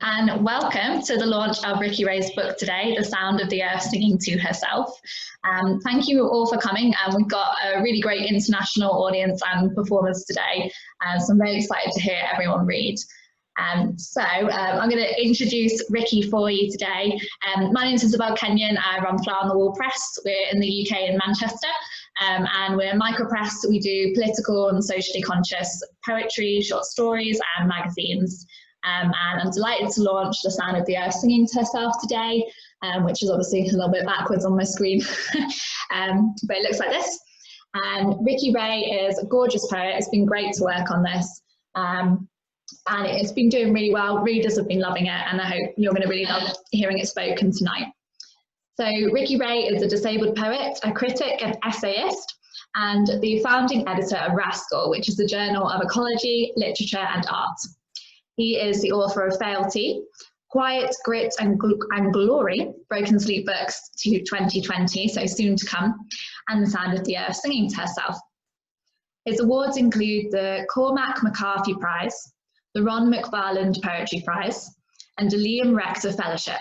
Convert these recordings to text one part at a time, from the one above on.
And welcome to the launch of Ricky Ray's book today, The Sound of the Earth Singing to Herself. Thank you all for coming. We've got a really great international audience and performers today, so I'm very excited to hear everyone read. I'm going to introduce Ricky for you today. My name is Isabel Kenyon. I run Fly on the Wall Press. We're in the UK in Manchester, and we're micropress. We do political and socially conscious poetry, short stories and magazines. And I'm delighted to launch The Sound of the Earth Singing to Herself today, which is obviously a little bit backwards on my screen, but it looks like this. Ricky Ray is a gorgeous poet. It's been great to work on this. And it's been doing really well. Readers have been loving it, and I hope you're going to really love hearing it spoken tonight. So Ricky Ray is a disabled poet, a critic and essayist, and the founding editor of Rascal, which is the journal of ecology, literature and art. He is the author of Frailty, Quiet, Grit and Glory, Broken Sleep Books to 2020, so soon to come, and The Sound of the Earth Singing to Herself. His awards include the Cormac McCarthy Prize, the Ron McFarland Poetry Prize, and the Liam Rector Fellowship.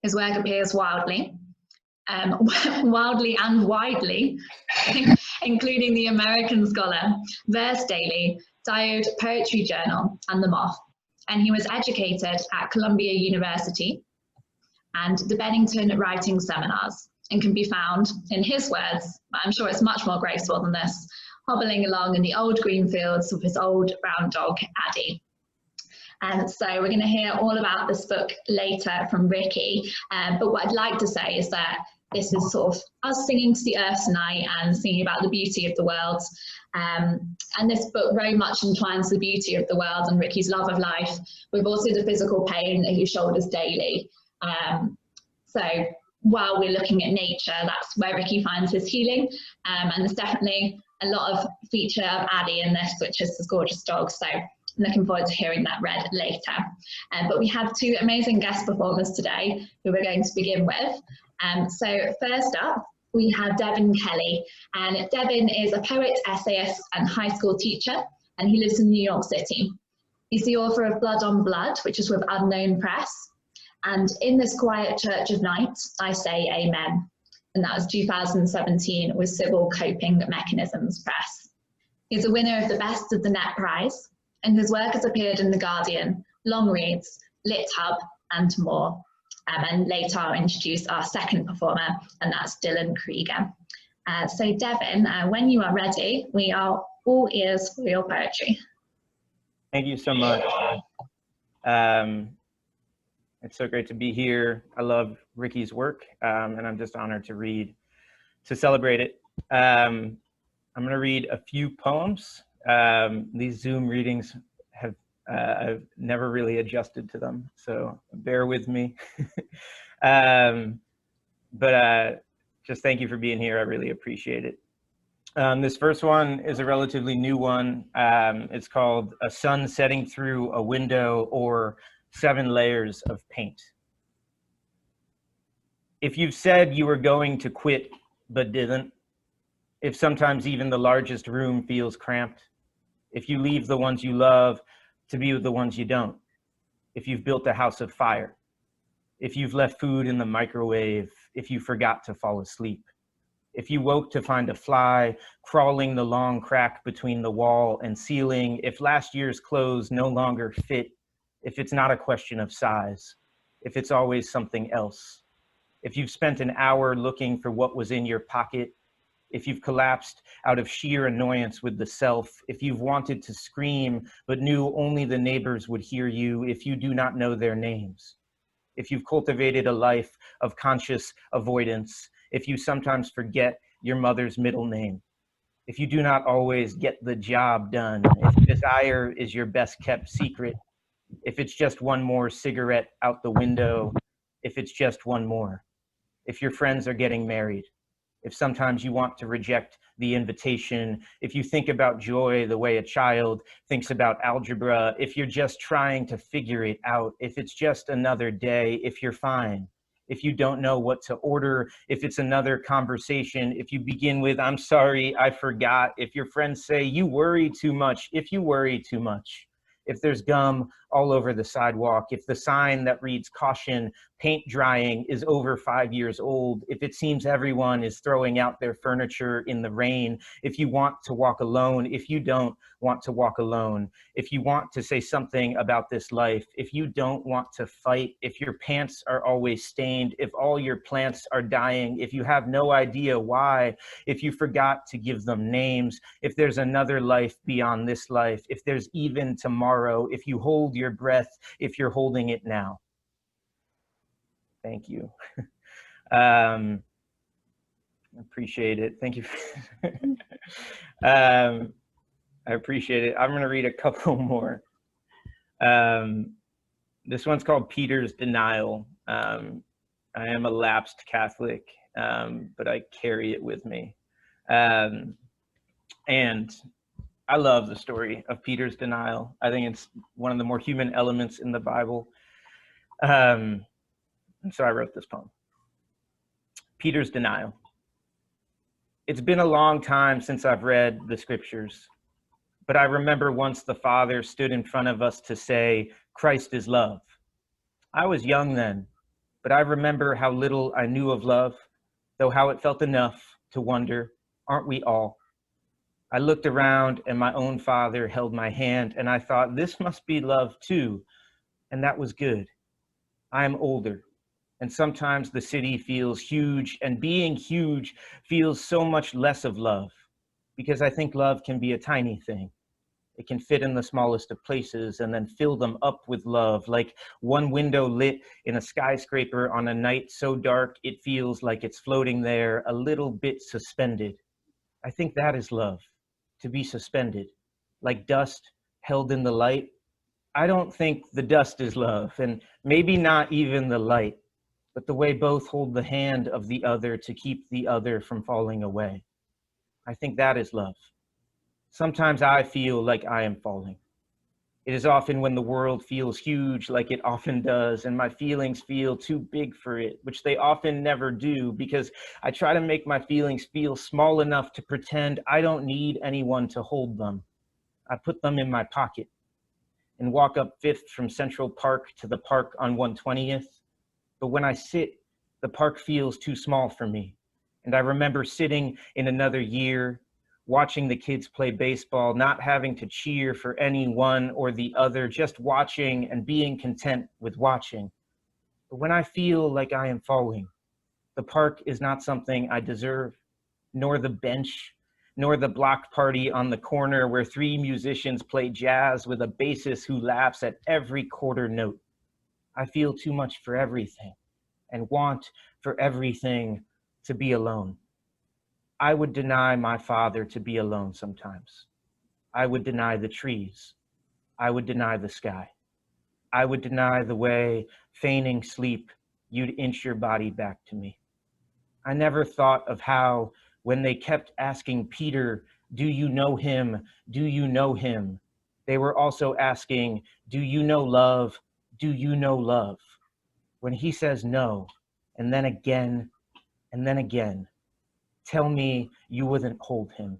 His work appears wildly and widely, including The American Scholar, Verse Daily, Diode Poetry Journal, and The Moth. And he was educated at Columbia University and the Bennington Writing Seminars, and can be found, in his words, but I'm sure it's much more graceful than this, hobbling along in the old green fields with his old brown dog, Addie. And so we're going to hear all about this book later from Ricky, but what I'd like to say is that this is sort of us singing to the earth tonight and singing about the beauty of the world. And this book very much entwines the beauty of the world and Ricky's love of life with also the physical pain that he shoulders daily. So while we're looking at nature, that's where Ricky finds his healing. And there's definitely a lot of feature of Addie in this, which is this gorgeous dog. So I'm looking forward to hearing that read later. But we have two amazing guest performers today who we're going to begin with. So first up, we have Devin Kelly, and Devin is a poet, essayist and high school teacher, and he lives in New York City. He's the author of Blood on Blood, which is with Unknown Press, and In This Quiet Church of Night, I Say Amen, and that was 2017 with Civil Coping Mechanisms Press. He's a winner of the Best of the Net Prize, and his work has appeared in The Guardian, Long Reads, Lit Hub, and more. And later I'll introduce our second performer, and that's Dylan Krieger. So Devin, when you are ready, we are all ears for your poetry. Thank you so much. It's so great to be here. I love Ricky's work, and I'm just honored to celebrate it. I'm gonna read a few poems. These Zoom readings I've never really adjusted to them, so bear with me. Just thank you for being here. I really appreciate it. This first one is a relatively new one. It's called A Sun Setting Through a Window, or 7 Layers of Paint. If you've said you were going to quit but didn't, if sometimes even the largest room feels cramped, if you leave the ones you love to be with the ones you don't, if you've built a house of fire, if you've left food in the microwave, if you forgot to fall asleep, if you woke to find a fly crawling the long crack between the wall and ceiling, if last year's clothes no longer fit, if it's not a question of size, if it's always something else, if you've spent an hour looking for what was in your pocket, if you've collapsed out of sheer annoyance with the self, if you've wanted to scream but knew only the neighbors would hear you, if you do not know their names, if you've cultivated a life of conscious avoidance, if you sometimes forget your mother's middle name, if you do not always get the job done, if desire is your best kept secret, if it's just one more cigarette out the window, if it's just one more, if your friends are getting married, if sometimes you want to reject the invitation, if you think about joy the way a child thinks about algebra, if you're just trying to figure it out, if it's just another day, if you're fine, if you don't know what to order, if it's another conversation, if you begin with, I'm sorry, I forgot, if your friends say, you worry too much, if you worry too much, if there's gum all over the sidewalk, if the sign that reads caution, paint drying is over 5 years old, if it seems everyone is throwing out their furniture in the rain, if you want to walk alone, if you don't want to walk alone, if you want to say something about this life, if you don't want to fight, if your pants are always stained, if all your plants are dying, if you have no idea why, if you forgot to give them names, if there's another life beyond this life, if there's even tomorrow, if you hold your breath, if you're holding it now. Thank you. I appreciate it. Thank you. I appreciate it. I'm going to read a couple more. This one's called Peter's Denial. I am a lapsed Catholic, but I carry it with me. And I love the story of Peter's denial. I think it's one of the more human elements in the Bible. And so I wrote this poem. Peter's Denial. It's been a long time since I've read the scriptures, but I remember once the Father stood in front of us to say, Christ is love. I was young then, but I remember how little I knew of love, though how it felt enough to wonder, aren't we all? I looked around and my own father held my hand and I thought, this must be love too. And that was good. I am older and sometimes the city feels huge and being huge feels so much less of love because I think love can be a tiny thing. It can fit in the smallest of places and then fill them up with love, like one window lit in a skyscraper on a night so dark it feels like it's floating there, a little bit suspended. I think that is love, to be suspended, like dust held in the light. I don't think the dust is love, and maybe not even the light, but the way both hold the hand of the other to keep the other from falling away. I think that is love. Sometimes I feel like I am falling. It is often when the world feels huge, like it often does, and my feelings feel too big for it, which they often never do, because I try to make my feelings feel small enough to pretend I don't need anyone to hold them. I put them in my pocket and walk up 5th from Central Park to the park on 120th. But when I sit, the park feels too small for me. And I remember sitting in another year, watching the kids play baseball, not having to cheer for any one or the other, just watching and being content with watching. But when I feel like I am falling, the park is not something I deserve, nor the bench, nor the block party on the corner where 3 musicians play jazz with a bassist who laughs at every quarter note. I feel too much for everything and want for everything to be alone. I would deny my father to be alone sometimes. I would deny the trees. I would deny the sky. I would deny the way, feigning sleep, you'd inch your body back to me. I never thought of how, when they kept asking Peter, do you know him? Do you know him? They were also asking, do you know love? Do you know love? When he says no, and then again, and then again, tell me you wouldn't hold him.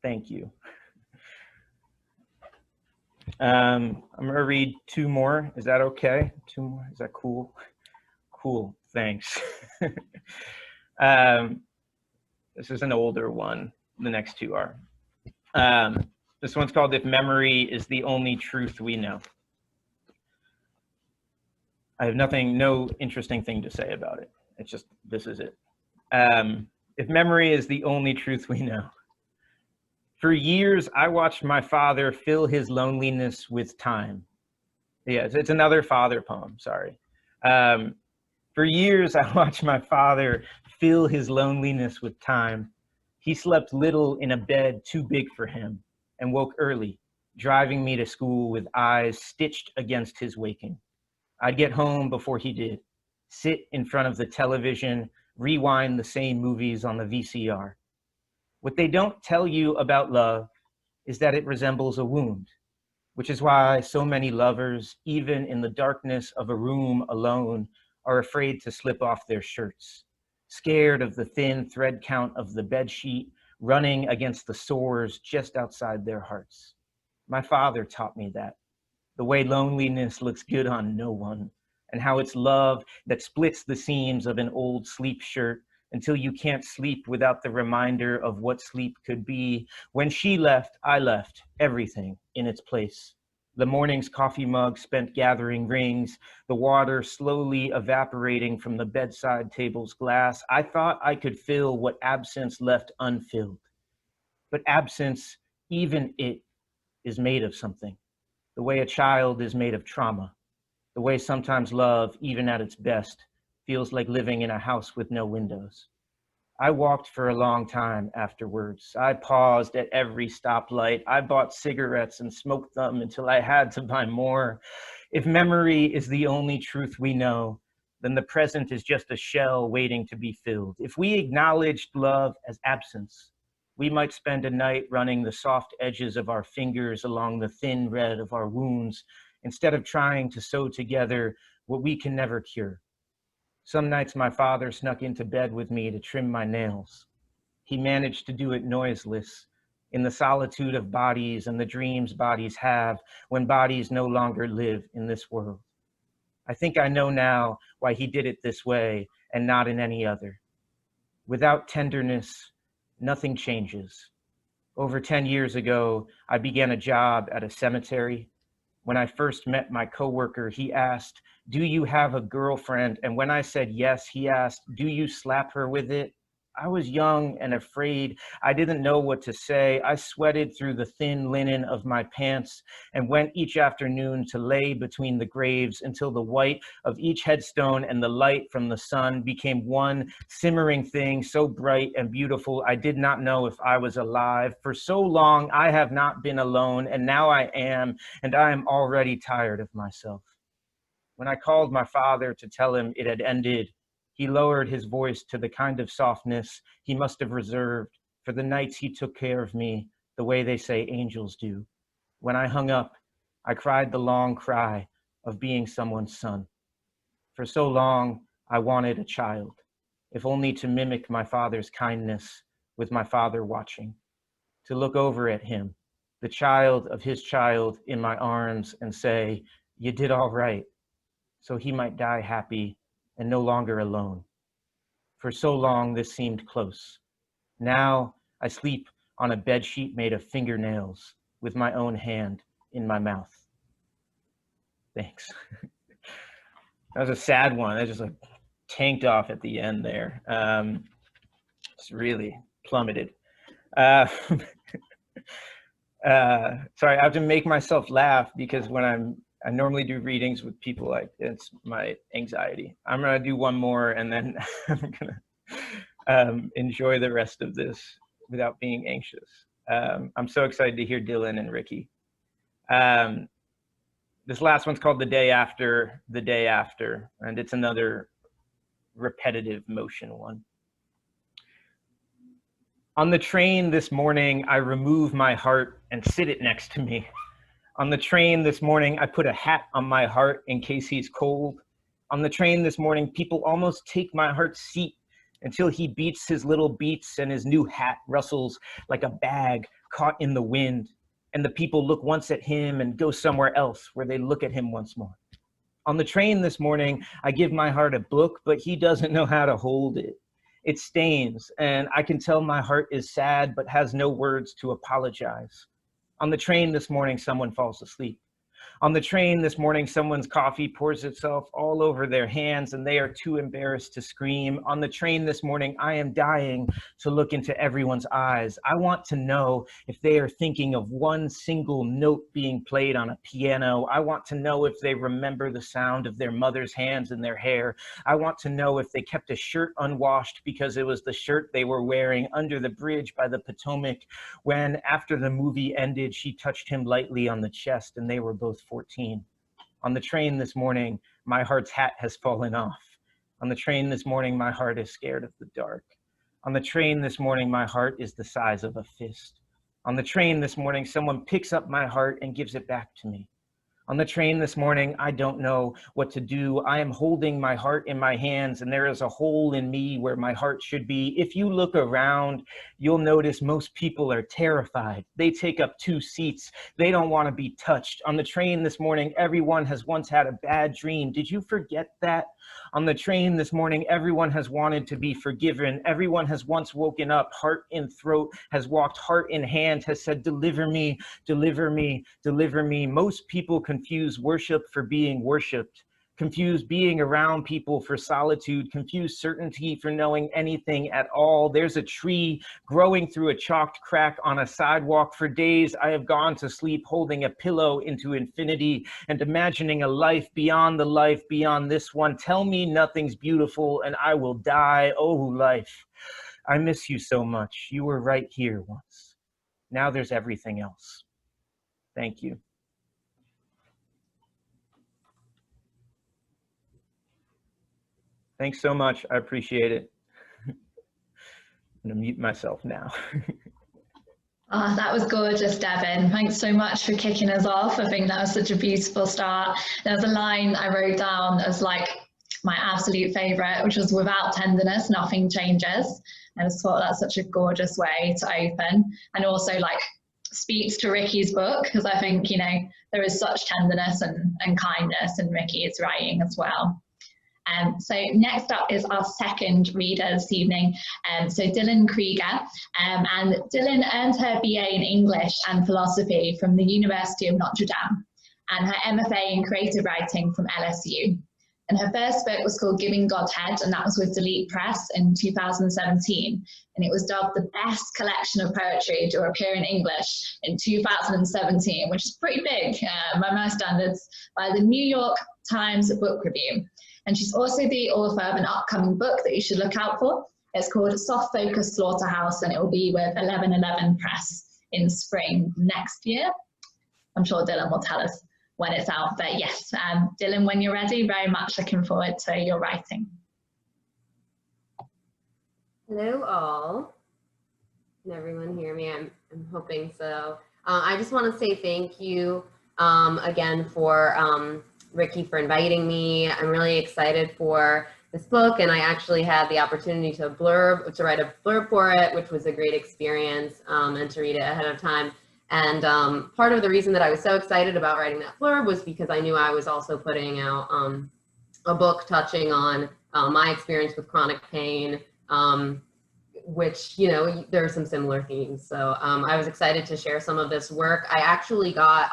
Thank you. I'm gonna read 2 more. Is that okay? 2 more, is that cool? Cool, thanks. This is an older one. The next 2 are. This one's called If Memory is the Only Truth We Know. I have no interesting thing to say about it. It's just, this is it. If memory is the only truth we know. For years, I watched my father fill his loneliness with time. Yeah, it's another father poem, sorry. For years, I watched my father fill his loneliness with time. He slept little in a bed too big for him and woke early, driving me to school with eyes stitched against his waking. I'd get home before he did, sit in front of the television, rewind the same movies on the VCR. What they don't tell you about love is that it resembles a wound, which is why so many lovers, even in the darkness of a room alone, are afraid to slip off their shirts, scared of the thin thread count of the bedsheet running against the sores just outside their hearts. My father taught me that. The way loneliness looks good on no one, and how it's love that splits the seams of an old sleep shirt until you can't sleep without the reminder of what sleep could be. When she left, I left everything in its place. The morning's coffee mug spent gathering rings, the water slowly evaporating from the bedside table's glass. I thought I could fill what absence left unfilled. But absence, even it, is made of something. The way a child is made of trauma. The way sometimes love, even at its best, feels like living in a house with no windows. I walked for a long time afterwards. I paused at every stoplight. I bought cigarettes and smoked them until I had to buy more. If memory is the only truth we know, then the present is just a shell waiting to be filled. If we acknowledged love as absence, we might spend a night running the soft edges of our fingers along the thin red of our wounds instead of trying to sew together what we can never cure. Some nights my father snuck into bed with me to trim my nails. He managed to do it noiseless, in the solitude of bodies and the dreams bodies have when bodies no longer live in this world. I think I know now why he did it this way and not in any other. Without tenderness, nothing changes. Over 10 years ago, I began a job at a cemetery. When I first met my coworker, he asked, "Do you have a girlfriend?" And when I said yes, he asked, "Do you slap her with it?" I was young and afraid. I didn't know what to say. I sweated through the thin linen of my pants and went each afternoon to lay between the graves until the white of each headstone and the light from the sun became one simmering thing so bright and beautiful I did not know if I was alive. For so long I have not been alone, and now I am, and I am already tired of myself. When I called my father to tell him it had ended, he lowered his voice to the kind of softness he must have reserved for the nights he took care of me the way they say angels do. When I hung up, I cried the long cry of being someone's son. For so long, I wanted a child, if only to mimic my father's kindness with my father watching, to look over at him, the child of his child in my arms, and say, "You did all right," so he might die happy and no longer alone. For so long, this seemed close. Now I sleep on a bedsheet made of fingernails with my own hand in my mouth. Thanks. That was a sad one. That just like tanked off at the end there. It's really plummeted. Sorry, I have to make myself laugh because when I normally do readings with people, it's my anxiety. I'm gonna do one more and then I'm gonna enjoy the rest of this without being anxious. I'm so excited to hear Dylan and Ricky. This last one's called The Day After, and it's another repetitive motion one. On the train this morning, I remove my heart and sit it next to me. On the train this morning, I put a hat on my heart in case he's cold. On the train this morning, people almost take my heart's seat until he beats his little beats and his new hat rustles like a bag caught in the wind. And the people look once at him and go somewhere else where they look at him once more. On the train this morning, I give my heart a book, but he doesn't know how to hold it. It stains, and I can tell my heart is sad, but has no words to apologize. On the train this morning, someone falls asleep. On the train this morning, someone's coffee pours itself all over their hands and they are too embarrassed to scream. On the train this morning, I am dying to look into everyone's eyes. I want to know if they are thinking of one single note being played on a piano. I want to know if they remember the sound of their mother's hands in their hair. I want to know if they kept a shirt unwashed because it was the shirt they were wearing under the bridge by the Potomac when, after the movie ended, she touched him lightly on the chest and they were both 14. On the train this morning, my heart's hat has fallen off. On the train this morning, my heart is scared of the dark. On the train this morning, my heart is the size of a fist. On the train this morning, someone picks up my heart and gives it back to me. On the train this morning, I don't know what to do. I am holding my heart in my hands, and there is a hole in me where my heart should be. If you look around, you'll notice most people are terrified. They take up 2 seats. They don't want to be touched. On the train this morning, everyone has once had a bad dream. Did you forget that? On the train this morning, everyone has wanted to be forgiven. Everyone has once woken up, heart in throat, has walked heart in hand, has said, deliver me, deliver me, deliver me. Most people confuse worship for being worshiped, confuse being around people for solitude, confuse certainty for knowing anything at all. There's a tree growing through a chalked crack on a sidewalk. For days, I have gone to sleep holding a pillow into infinity and imagining a life beyond the life beyond this one. Tell me nothing's beautiful and I will die. Oh, life, I miss you so much. You were right here once. Now there's everything else. Thank you. Thanks so much. I appreciate it. I'm going to mute myself now. Oh, that was gorgeous, Devin. Thanks so much for kicking us off. I think that was such a beautiful start. There's a line I wrote down as like my absolute favorite, which was, without tenderness, nothing changes. I just thought that's such a gorgeous way to open, and also like speaks to Ricky's book, because I think, you know, there is such tenderness and kindness in Ricky's writing as well. So next up is our second reader this evening, so Dylan Krieger. And Dylan earned her BA in English and philosophy from the University of Notre Dame and her MFA in creative writing from LSU. And her first book was called Giving Godhead, and that was with Delete Press in 2017. And it was dubbed the best collection of poetry to appear in English in 2017, which is pretty big by my standards, by the New York Times Book Review. And she's also the author of an upcoming book that you should look out for. It's called Soft Focus Slaughterhouse, and it will be with 1111 Press in spring next year. I'm sure Dylan will tell us when it's out, but yes, Dylan, when you're ready, very much looking forward to your writing. Hello all. Can everyone hear me? I'm hoping so. I just want to say thank you again for Ricky for inviting me. I'm really excited for this book, and I actually had the opportunity to write a blurb for it, which was a great experience, and to read it ahead of time. And part of the reason that I was so excited about writing that blurb was because I knew I was also putting out a book touching on my experience with chronic pain, which, you know, there are some similar themes. So I was excited to share some of this work. I actually got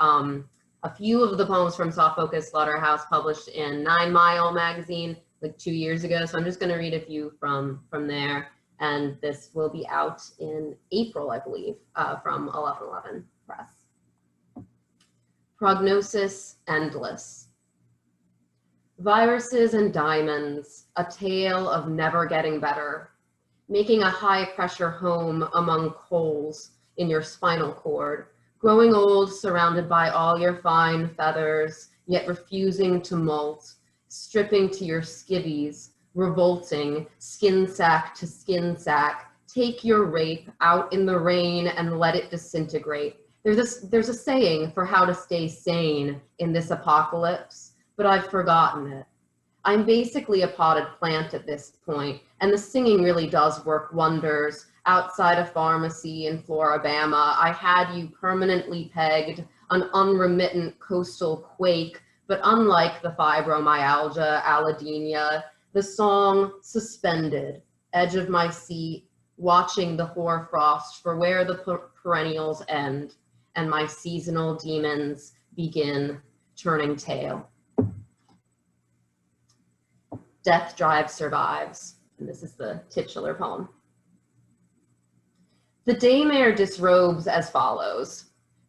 a few of the poems from Soft Focus Slaughterhouse published in 9 Mile magazine like 2 years ago. So I'm just going to read a few from there. And this will be out in April, I believe, from 1111 Press. Prognosis endless. Viruses and diamonds, a tale of never getting better, making a high-pressure home among coals in your spinal cord, growing old surrounded by all your fine feathers, yet refusing to molt, stripping to your skivvies, revolting, skin sack to skin sack, take your rape out in the rain and let it disintegrate. There's a saying for how to stay sane in this apocalypse, but I've forgotten it. I'm basically a potted plant at this point, and the singing really does work wonders. Outside a pharmacy in Floribama, I had you permanently pegged, an unremittent coastal quake, but unlike the fibromyalgia, allodynia, the song suspended, edge of my seat, watching the hoarfrost for where the perennials end, and my seasonal demons begin turning tail. Death Drive survives, and this is the titular poem. The daymare disrobes as follows.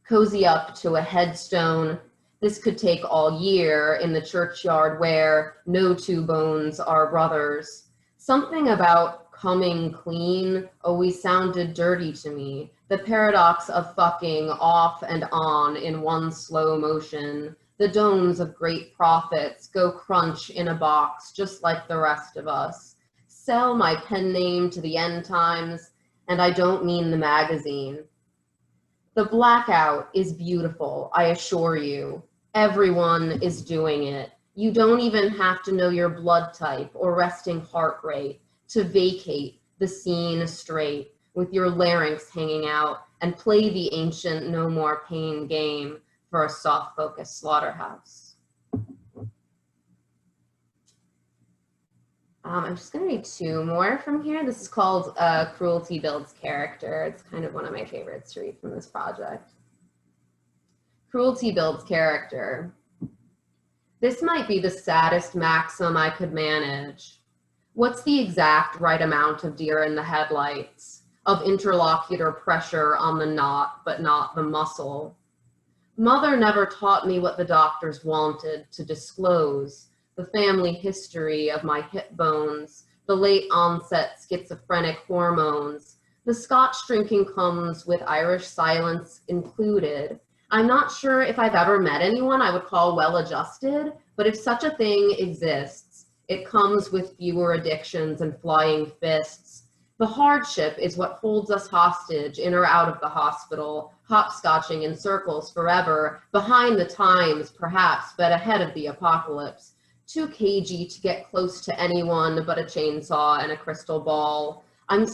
Cozy up to a headstone. This could take all year in the churchyard where no two bones are brothers. Something about coming clean always sounded dirty to me. The paradox of fucking off and on in one slow motion. The domes of great prophets go crunch in a box just like the rest of us. Sell my pen name to the end times, and I don't mean the magazine. The blackout is beautiful, I assure you. Everyone is doing it. You don't even have to know your blood type or resting heart rate to vacate the scene straight with your larynx hanging out and play the ancient no more pain game for a soft-focused slaughterhouse. I'm just gonna read two more from here. This is called Cruelty Builds Character. It's kind of one of my favorites to read from this project. Cruelty builds character. This might be the saddest maxim I could manage. What's the exact right amount of deer in the headlights, of interlocutor pressure on the knot, but not the muscle? Mother never taught me what the doctors wanted to disclose, the family history of my hip bones, the late onset schizophrenic hormones. The Scotch drinking comes with Irish silence included. I'm not sure if I've ever met anyone I would call well-adjusted, but if such a thing exists, it comes with fewer addictions and flying fists. The hardship is what holds us hostage in or out of the hospital, hopscotching in circles forever, behind the times perhaps, but ahead of the apocalypse. Too cagey to get close to anyone but a chainsaw and a crystal ball.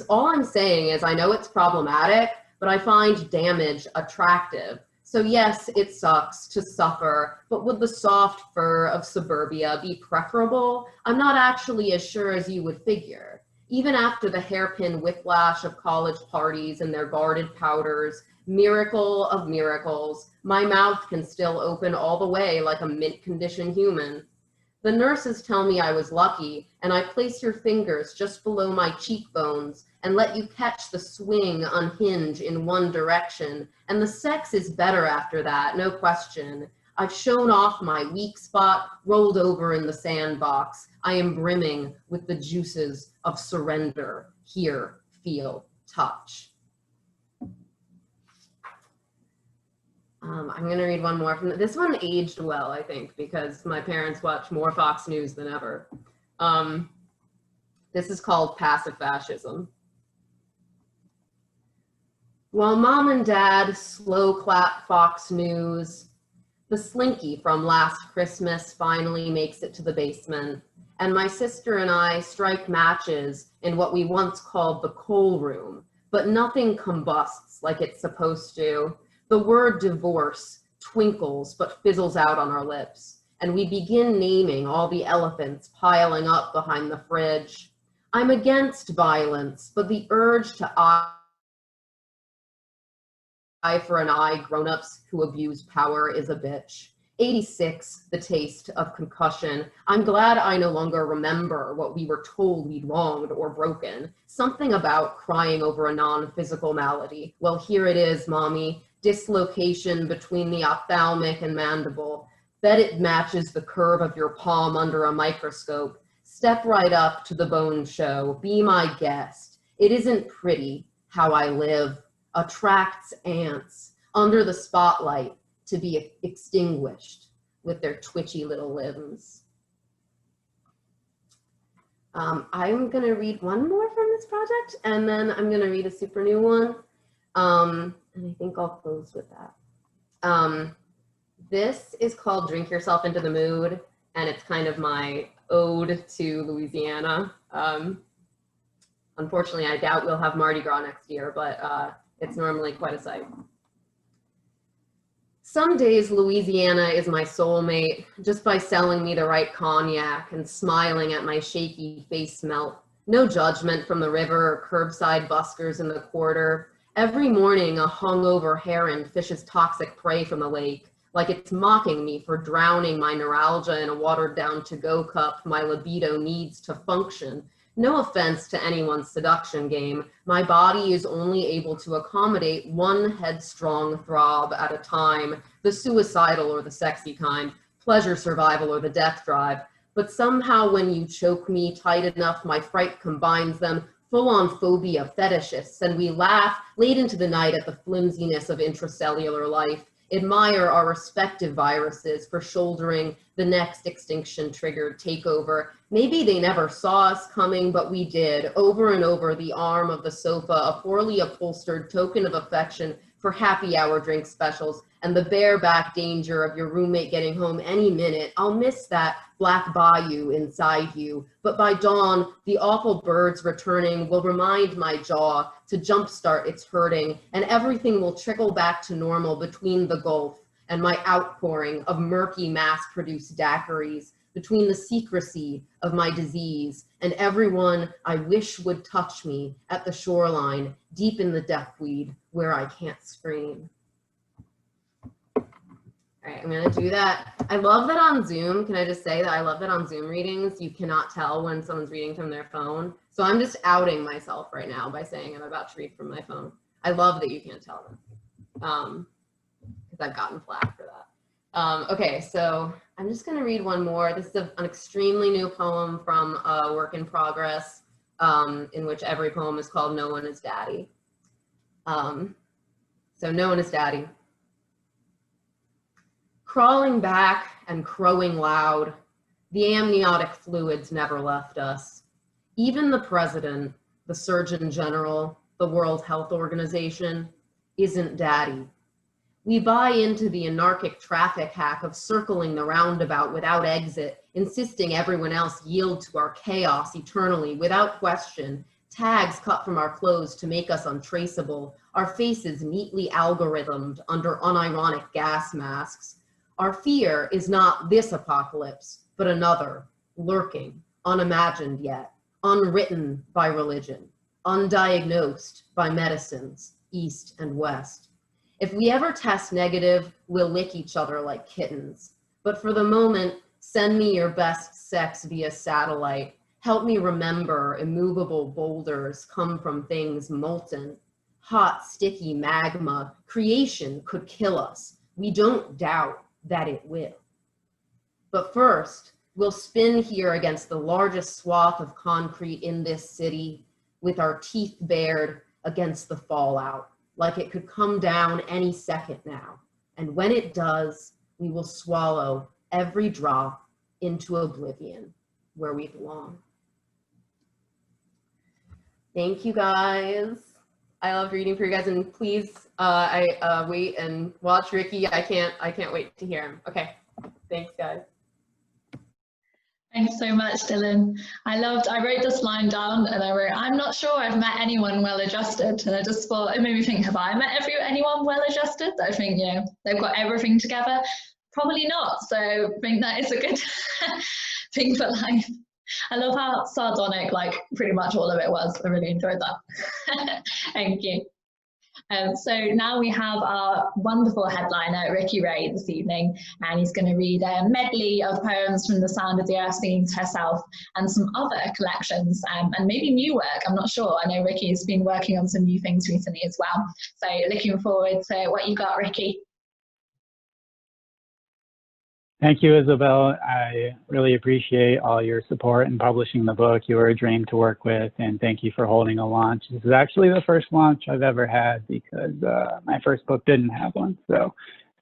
All I'm saying is I know it's problematic, but I find damage attractive. So yes, it sucks to suffer, but would the soft fur of suburbia be preferable? I'm not actually as sure as you would figure. Even after the hairpin whiplash of college parties and their guarded powders, miracle of miracles, my mouth can still open all the way like a mint condition human. The nurses tell me I was lucky, and I place your fingers just below my cheekbones and let you catch the swing unhinge in one direction, and the sex is better after that, no question. I've shown off my weak spot, rolled over in the sandbox. I am brimming with the juices of surrender. Hear, feel, touch. I'm going to read one more from this one. Aged well, I think, because my parents watch more Fox News than ever. This is called Passive Fascism. While mom and dad slow clap Fox News, the slinky from last Christmas finally makes it to the basement, and my sister and I strike matches in what we once called the coal room, but nothing combusts like it's supposed to. The word divorce twinkles but fizzles out on our lips, and we begin naming all the elephants piling up behind the fridge. I'm against violence, but the urge to eye for an eye grown-ups who abuse power is a bitch. 86, the taste of concussion. I'm glad I no longer remember what we were told we'd wronged or broken. Something about crying over a non-physical malady. Well, here it is, mommy. Dislocation between the ophthalmic and mandible. Bet it matches the curve of your palm under a microscope. Step right up to the bone show. Be my guest. It isn't pretty how I live. Attracts ants under the spotlight to be extinguished with their twitchy little limbs. I'm going to read one more from this project, and then I'm going to read a super new one. And I think I'll close with that. This is called Drink Yourself into the Mood, and it's kind of my ode to Louisiana. Unfortunately, I doubt we'll have Mardi Gras next year, but it's normally quite a sight. Some days Louisiana is my soulmate, just by selling me the right cognac and smiling at my shaky face melt. No judgment from the river or curbside buskers in the quarter. Every morning a hungover heron fishes toxic prey from the lake, like it's mocking me for drowning my neuralgia in a watered down to-go cup my libido needs to function. No offense to anyone's seduction game, my body is only able to accommodate one headstrong throb at a time, the suicidal or the sexy kind, pleasure survival or the death drive. But somehow when you choke me tight enough, my fright combines them, full-on phobia fetishists, and we laugh late into the night at the flimsiness of intracellular life, admire our respective viruses for shouldering the next extinction-triggered takeover. Maybe they never saw us coming, but we did. Over and over, the arm of the sofa, a poorly upholstered token of affection for happy hour drink specials and the bareback danger of your roommate getting home any minute. I'll miss that black bayou inside you, but by dawn, the awful birds returning will remind my jaw to jumpstart its hurting, and everything will trickle back to normal between the gulf and my outpouring of murky mass-produced daiquiris, between the secrecy of my disease and everyone I wish would touch me at the shoreline, deep in the duckweed where I can't scream. All right, I'm gonna do that. I love that on Zoom. Can I just say that I love that on Zoom readings, you cannot tell when someone's reading from their phone. So I'm just outing myself right now by saying I'm about to read from my phone. I love that you can't tell them, because I've gotten flack for that. Okay, so I'm just gonna read one more. This is an extremely new poem from a work in progress, in which every poem is called No One is Daddy. So No One is Daddy. Crawling back and crowing loud, the amniotic fluids never left us. Even the president, the Surgeon General, the World Health Organization, isn't daddy. We buy into the anarchic traffic hack of circling the roundabout without exit, insisting everyone else yield to our chaos eternally without question, tags cut from our clothes to make us untraceable, our faces neatly algorithmed under unironic gas masks. Our fear is not this apocalypse, but another, lurking, unimagined yet, unwritten by religion, undiagnosed by medicines, east and west. If we ever test negative, we'll lick each other like kittens. But for the moment, send me your best sex via satellite. Help me remember immovable boulders come from things molten. Hot, sticky magma. Creation could kill us. We don't doubt that it will. But first, we'll spin here against the largest swath of concrete in this city, with our teeth bared against the fallout, like it could come down any second now. And when it does, we will swallow every drop into oblivion where we belong. Thank you guys. I love reading for you guys, and please wait and watch Ricky. I can't wait to hear him. Okay, thanks guys. Thanks so much, Dylan. I wrote this line down and I wrote, I'm not sure I've met anyone well-adjusted. And I just thought, it made me think, have I met anyone well-adjusted? I think, you know, they've got everything together. Probably not. So I think that is a good thing for life. I love how sardonic, like pretty much all of it was. I really enjoyed that. Thank you. So now we have our wonderful headliner, Ricky Ray, this evening, and he's going to read a medley of poems from The Sound of the Earth Singing to Herself and some other collections, and maybe new work. I'm not sure. I know Ricky's been working on some new things recently as well. So looking forward to what you got, Ricky. Thank you, Isabel. I really appreciate all your support in publishing the book. You were a dream to work with, and thank you for holding a launch. This is actually the first launch I've ever had because my first book didn't have one. So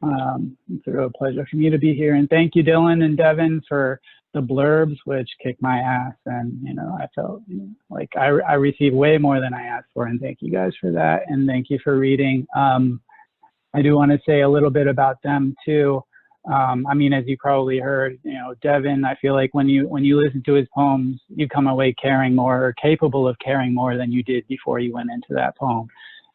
it's a real pleasure for me to be here. And thank you, Dylan and Devin, for the blurbs, which kicked my ass. And, you know, I felt like I received way more than I asked for. And thank you guys for that. And thank you for reading. I do want to say a little bit about them, too. I mean, as you probably heard, you know, Devin, I feel like when you listen to his poems, you come away caring more or capable of caring more than you did before you went into that poem.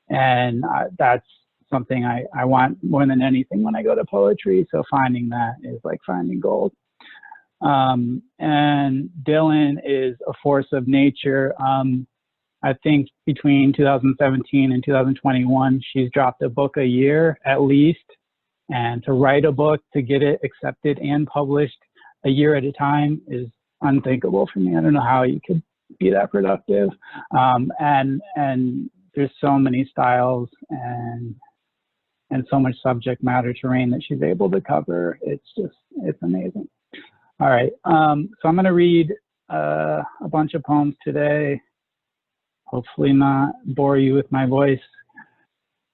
And that's something I want more than anything when I go to poetry. So finding that is like finding gold. And Dylan is a force of nature. I think between 2017 and 2021, she's dropped a book a year at least. And to write a book, to get it accepted and published a year at a time is unthinkable for me. I don't know how you could be that productive. And there's so many styles and so much subject matter terrain that she's able to cover. It's amazing. All right, so I'm gonna read a bunch of poems today. Hopefully not bore you with my voice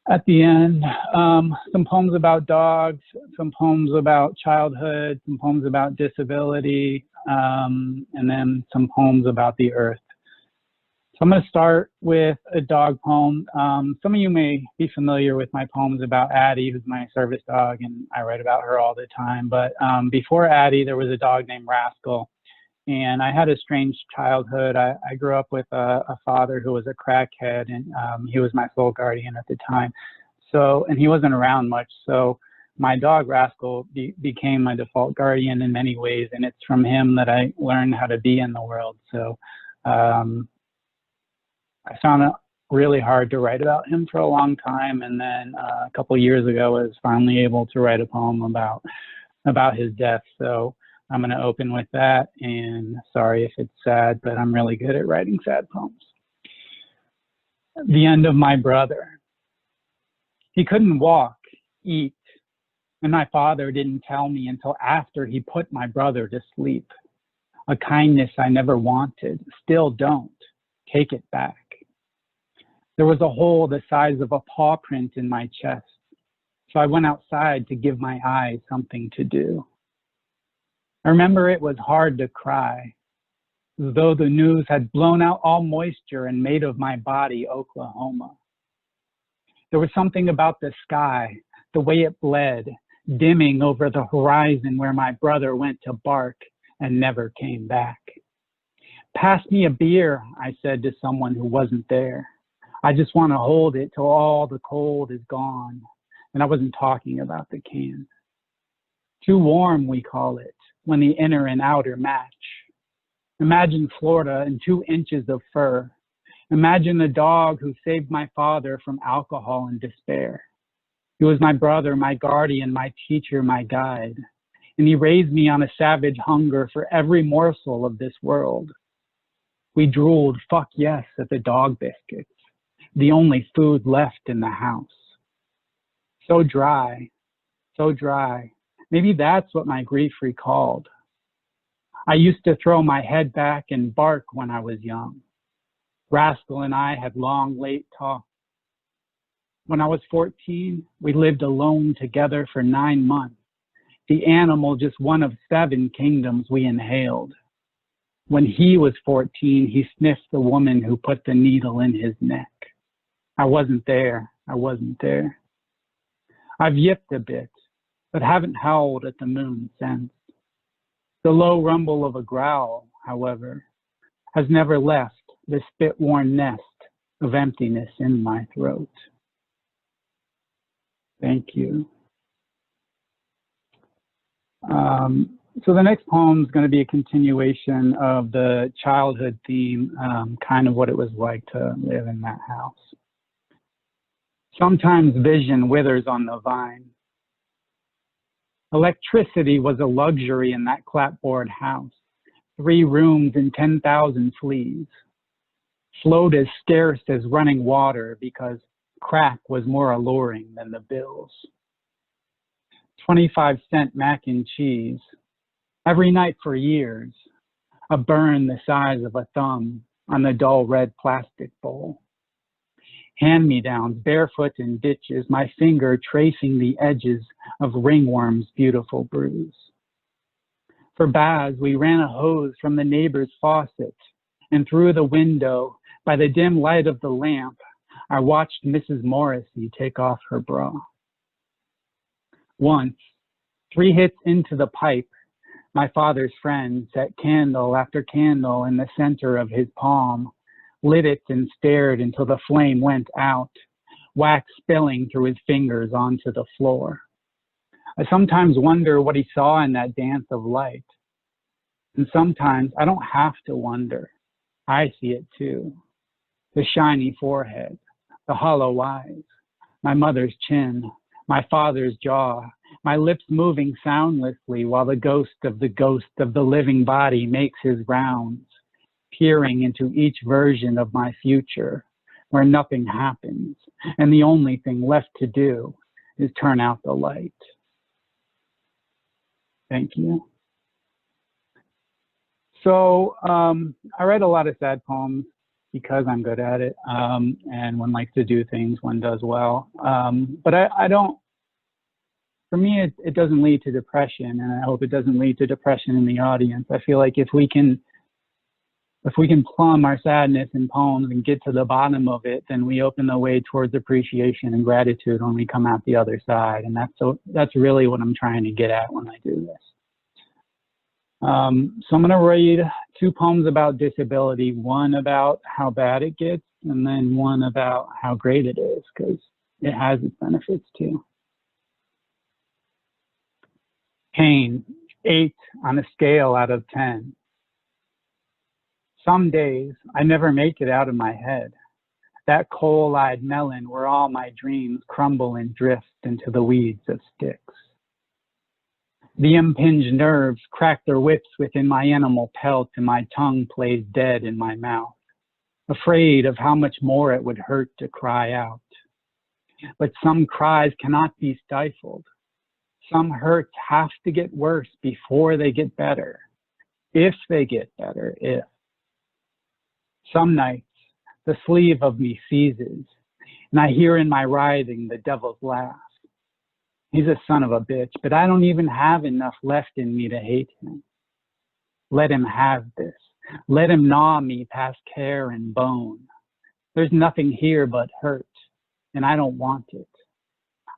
at the end. Some poems about dogs, some poems about childhood, some poems about disability, and then some poems about the earth. I'm going to start with a dog poem. Some of you may be familiar with my poems about Addie, who's my service dog, and I write about her all the time. But before Addie, there was a dog named Rascal, and I had a strange childhood. I grew up with a father who was a crackhead, and he was my sole guardian at the time. So, and he wasn't around much. So my dog Rascal became my default guardian in many ways, and it's from him that I learned how to be in the world. So I found it really hard to write about him for a long time, and then a couple of years ago I was finally able to write a poem about his death. So I'm going to open with that, and sorry if it's sad, but I'm really good at writing sad poems. The end of my brother. He couldn't walk, eat, and my father didn't tell me until after he put my brother to sleep. A kindness I never wanted, still don't. Take it back. There was a hole the size of a paw print in my chest, so I went outside to give my eyes something to do. I remember it was hard to cry, as though the news had blown out all moisture and made of my body Oklahoma. There was something about the sky, the way it bled, dimming over the horizon where my brother went to bark and never came back. Pass me a beer, I said to someone who wasn't there. I just want to hold it till all the cold is gone. And I wasn't talking about the can. Too warm, we call it, when the inner and outer match. Imagine Florida and 2 inches of fur. Imagine the dog who saved my father from alcohol and despair. He was my brother, my guardian, my teacher, my guide. And he raised me on a savage hunger for every morsel of this world. We drooled, fuck yes, at the dog biscuits, the only food left in the house. So dry, so dry. Maybe that's what my grief recalled. I used to throw my head back and bark when I was young. Rascal and I had long, late talks. When I was 14, we lived alone together for 9 months. The animal, just one of 7 kingdoms we inhaled. When he was 14, he sniffed the woman who put the needle in his neck. I wasn't there. I wasn't there. I've yipped a bit, but haven't howled at the moon since. The low rumble of a growl, however, has never left the spit-worn nest of emptiness in my throat. Thank you. So the next poem is going to be a continuation of the childhood theme, kind of what it was like to live in that house. Sometimes vision withers on the vine. Electricity was a luxury in that clapboard house. 3 rooms and 10,000 fleas. Float as scarce as running water because crack was more alluring than the bills. 25-cent mac and cheese. Every night for years. A burn the size of a thumb on the dull red plastic bowl. Hand-me-downs, barefoot in ditches, my finger tracing the edges of ringworm's beautiful bruise. For baths, we ran a hose from the neighbor's faucet, and through the window, by the dim light of the lamp, I watched Mrs. Morrissey take off her bra. Once, 3 hits into the pipe, my father's friend set candle after candle in the center of his palm, lit it and stared until the flame went out, wax spilling through his fingers onto the floor. I sometimes wonder what he saw in that dance of light. And sometimes I don't have to wonder. I see it too. The shiny forehead, the hollow eyes, my mother's chin, my father's jaw, my lips moving soundlessly while the ghost of the living body makes his rounds, peering into each version of my future where nothing happens and the only thing left to do is turn out the light. Thank you. So I write a lot of sad poems because I'm good at it, and one likes to do things one does well. But I don't, for me, it doesn't lead to depression, and I hope it doesn't lead to depression in the audience. I feel like if we can If we can plumb our sadness in poems and get to the bottom of it, then we open the way towards appreciation and gratitude when we come out the other side. And that's really what I'm trying to get at when I do this. So I'm going to read 2 poems about disability, one about how bad it gets, and then one about how great it is, because it has its benefits too. Pain, 8 on a scale out of 10. Some days I never make it out of my head. That coal-eyed melon where all my dreams crumble and drift into the weeds of sticks. The impinged nerves crack their whips within my animal pelt and my tongue plays dead in my mouth, afraid of how much more it would hurt to cry out. But some cries cannot be stifled. Some hurts have to get worse before they get better. If they get better, if. Some nights, the sleeve of me seizes, and I hear in my writhing the devil's laugh. He's a son of a bitch, but I don't even have enough left in me to hate him. Let him have this. Let him gnaw me past care and bone. There's nothing here but hurt, and I don't want it.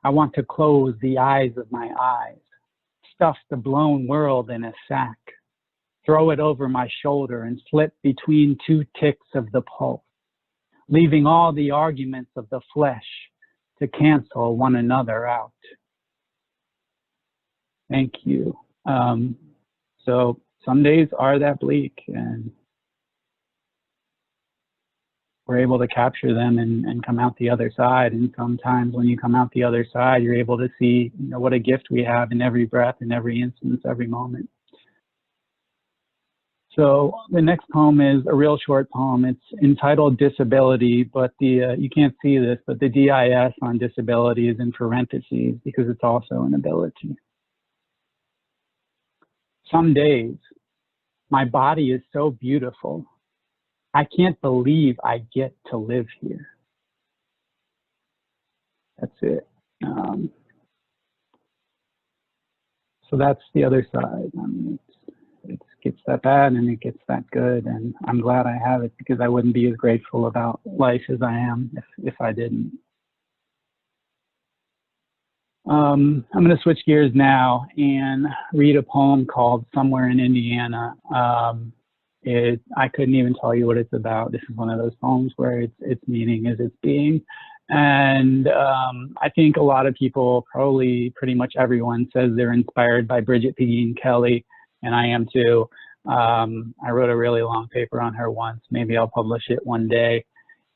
I want to close the eyes of my eyes, stuff the blown world in a sack, throw it over my shoulder and slip between 2 ticks of the pulse, leaving all the arguments of the flesh to cancel one another out. Thank you. So some days are that bleak, and we're able to capture them and come out the other side. And sometimes when you come out the other side, you're able to see, you know, what a gift we have in every breath, in every instance, every moment. So the next poem is a real short poem. It's entitled Disability, but you can't see this, but the DIS on disability is in parentheses because it's also an ability. Some days, my body is so beautiful. I can't believe I get to live here. That's it. So that's the other side. I mean, it gets that bad and it gets that good, and I'm glad I have it because I wouldn't be as grateful about life as I am if I didn't. I'm going to switch gears now and read a poem called Somewhere in Indiana. I couldn't even tell you what it's about. This is one of those poems where its meaning is its being. And I think a lot of people, probably pretty much everyone, says they're inspired by Devin Kelly, and I am too. I wrote a really long paper on her once. Maybe I'll publish it one day.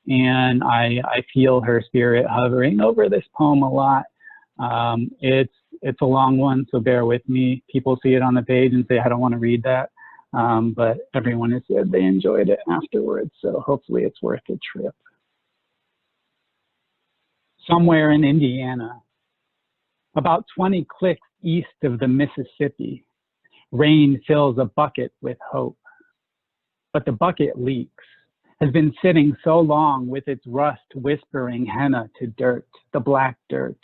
And I feel her spirit hovering over this poem a lot. It's a long one, so bear with me. People see it on the page and say, I don't want to read that. But everyone has said they enjoyed it afterwards, so hopefully it's worth a trip. Somewhere in Indiana, about 20 clicks east of the Mississippi, rain fills a bucket with hope. But the bucket leaks, has been sitting so long with its rust whispering henna to dirt, the black dirt,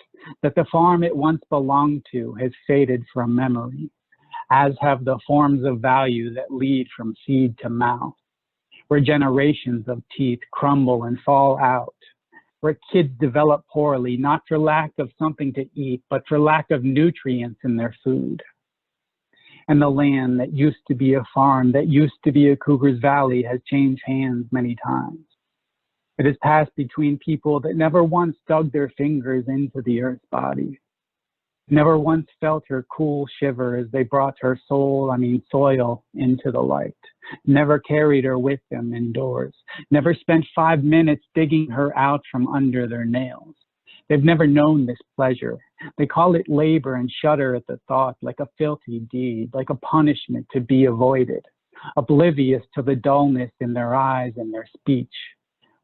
that the farm it once belonged to has faded from memory, as have the forms of value that lead from seed to mouth, where generations of teeth crumble and fall out, where kids develop poorly, not for lack of something to eat, but for lack of nutrients in their food. And the land that used to be a farm, that used to be a cougar's valley, has changed hands many times. It has passed between people that never once dug their fingers into the earth's body, never once felt her cool shiver as they brought her soil into the light, never carried her with them indoors, never spent 5 minutes digging her out from under their nails. They've never known this pleasure. They call it labor and shudder at the thought, like a filthy deed, like a punishment to be avoided, oblivious to the dullness in their eyes and their speech,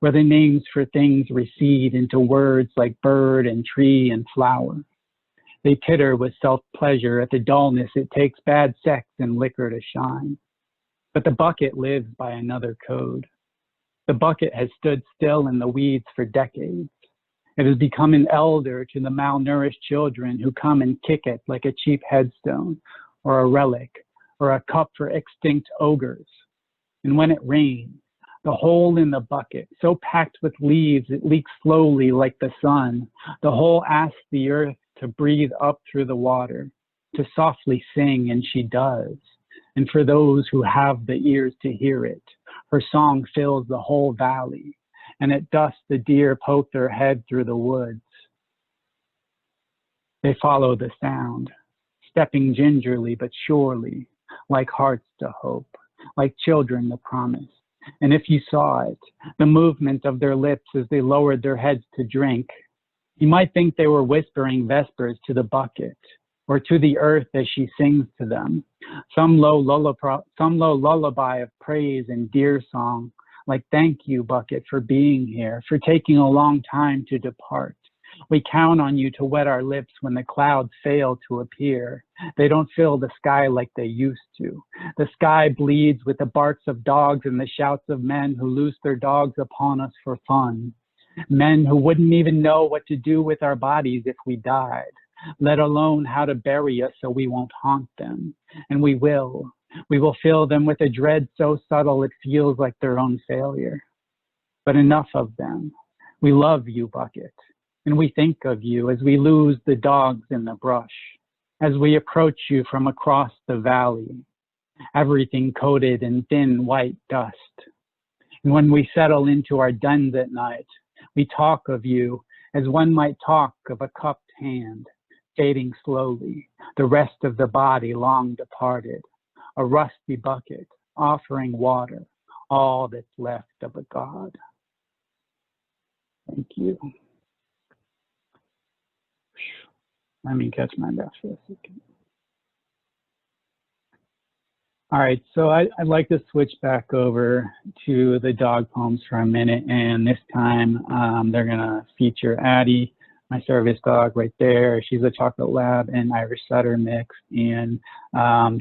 where the names for things recede into words like bird and tree and flower. They titter with self-pleasure at the dullness it takes bad sex and liquor to shine. But the bucket lives by another code. The bucket has stood still in the weeds for decades. It has become an elder to the malnourished children who come and kick it like a cheap headstone or a relic or a cup for extinct ogres. And when it rains, the hole in the bucket, so packed with leaves, it leaks slowly like the sun. The hole asks the earth to breathe up through the water, to softly sing, and she does. And for those who have the ears to hear it, her song fills the whole valley, and at dusk the deer poke their head through the woods. They follow the sound, stepping gingerly but surely, like hearts to hope, like children to promise. And if you saw it, the movement of their lips as they lowered their heads to drink, you might think they were whispering vespers to the bucket, or to the earth as she sings to them, some low lullaby of praise and deer song, like thank you, bucket, for being here, for taking a long time to depart. We count on you to wet our lips when the clouds fail to appear. They don't fill the sky like they used to. The sky bleeds with the barks of dogs and the shouts of men who loose their dogs upon us for fun. Men who wouldn't even know what to do with our bodies if we died, let alone how to bury us so we won't haunt them. And we will. We will fill them with a dread so subtle it feels like their own failure. But enough of them. We love you, bucket. And we think of you as we lose the dogs in the brush, as we approach you from across the valley, everything coated in thin white dust. And when we settle into our dens at night, we talk of you as one might talk of a cupped hand, fading slowly, the rest of the body long departed, a rusty bucket offering water, all that's left of a god. Thank you. Let me catch my breath for a second. All right, so I'd like to switch back over to the dog poems for a minute, and this time they're gonna feature Addie, my service dog right there. She's a chocolate lab and Irish setter mix, and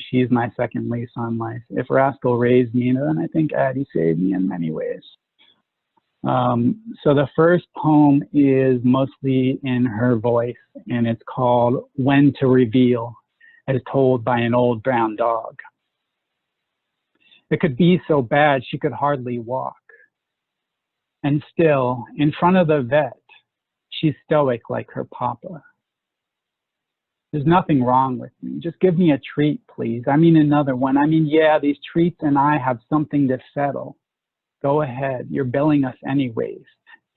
she's my second lease on life. If Rascal raised me, then I think Addie saved me in many ways. So the first poem is mostly in her voice, and it's called When to Reveal, as told by an old brown dog. It could be so bad she could hardly walk. And still, in front of the vet, she's stoic like her papa. There's nothing wrong with me. Just give me a treat, please. I mean, another one. I mean, yeah, these treats and I have something to settle. Go ahead, you're billing us anyways.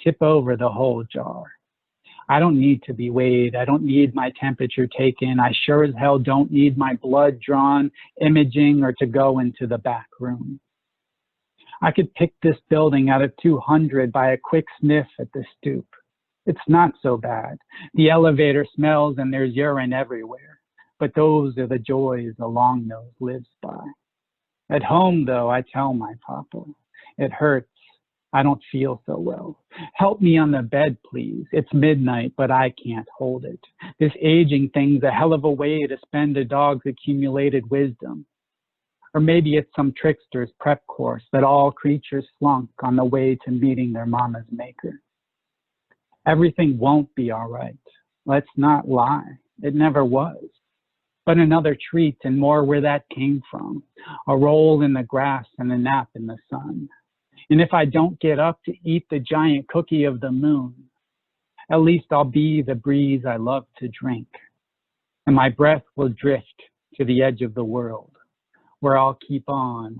Tip over the whole jar. I don't need to be weighed. I don't need my temperature taken. I sure as hell don't need my blood drawn, imaging, or to go into the back room. I could pick this building out of 200 by a quick sniff at the stoop. It's not so bad. The elevator smells and there's urine everywhere. But those are the joys a long nose lives by. At home, though, I tell my papa, it hurts. I don't feel so well. Help me on the bed, please. It's midnight, but I can't hold it. This aging thing's a hell of a way to spend a dog's accumulated wisdom. Or maybe it's some trickster's prep course that all creatures flunk on the way to meeting their mama's maker. Everything won't be all right. Let's not lie. It never was. But another treat and more where that came from. A roll in the grass and a nap in the sun. And if I don't get up to eat the giant cookie of the moon, at least I'll be the breeze I love to drink. And my breath will drift to the edge of the world, where I'll keep on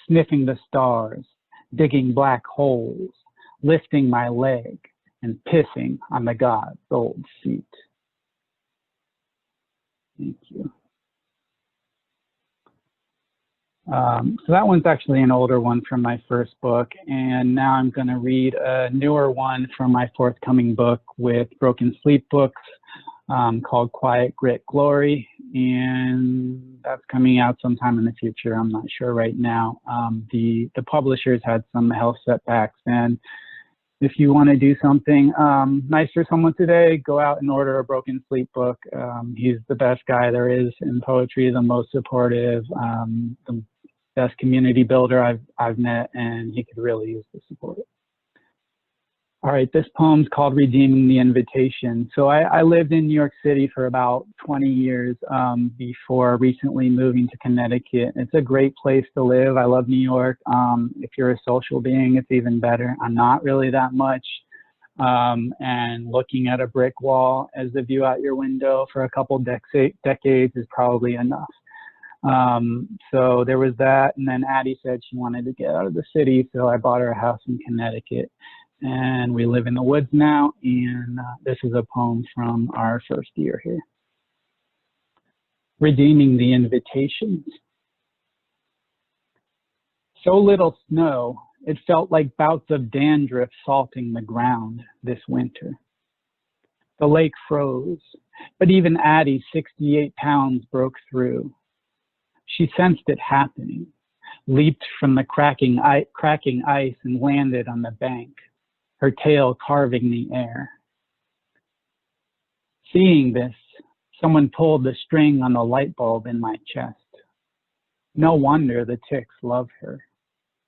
sniffing the stars, digging black holes, lifting my leg, and pissing on the god's old feet. Thank you. So that one's actually an older one from my first book, and now I'm going to read a newer one from my forthcoming book with Broken Sleep Books called Quiet Grit Glory, and that's coming out sometime in the future. I'm not sure right now. The publishers had some health setbacks, and if you want to do something nice for someone today, go out and order a Broken Sleep book. He's the best guy there is in poetry, the most supportive, the best community builder I've met, and he could really use the support. All right, this poem's called Redeeming the Invitation. So I lived in New York City for about 20 years before recently moving to Connecticut. It's a great place to live. I love New York. If you're a social being, it's even better. I'm not really that much. And looking at a brick wall as the view out your window for a couple decades is probably enough. So there was that. And then Addie said she wanted to get out of the city. So I bought her a house in Connecticut. And we live in the woods now, and this is a poem from our first year here. Redeeming the Invitations. So little snow, it felt like bouts of dandruff salting the ground this winter. The lake froze, but even Addie's 68 pounds broke through. She sensed it happening, leaped from the cracking ice and landed on the bank, her tail carving the air. Seeing this, someone pulled the string on the light bulb in my chest. No wonder the ticks love her.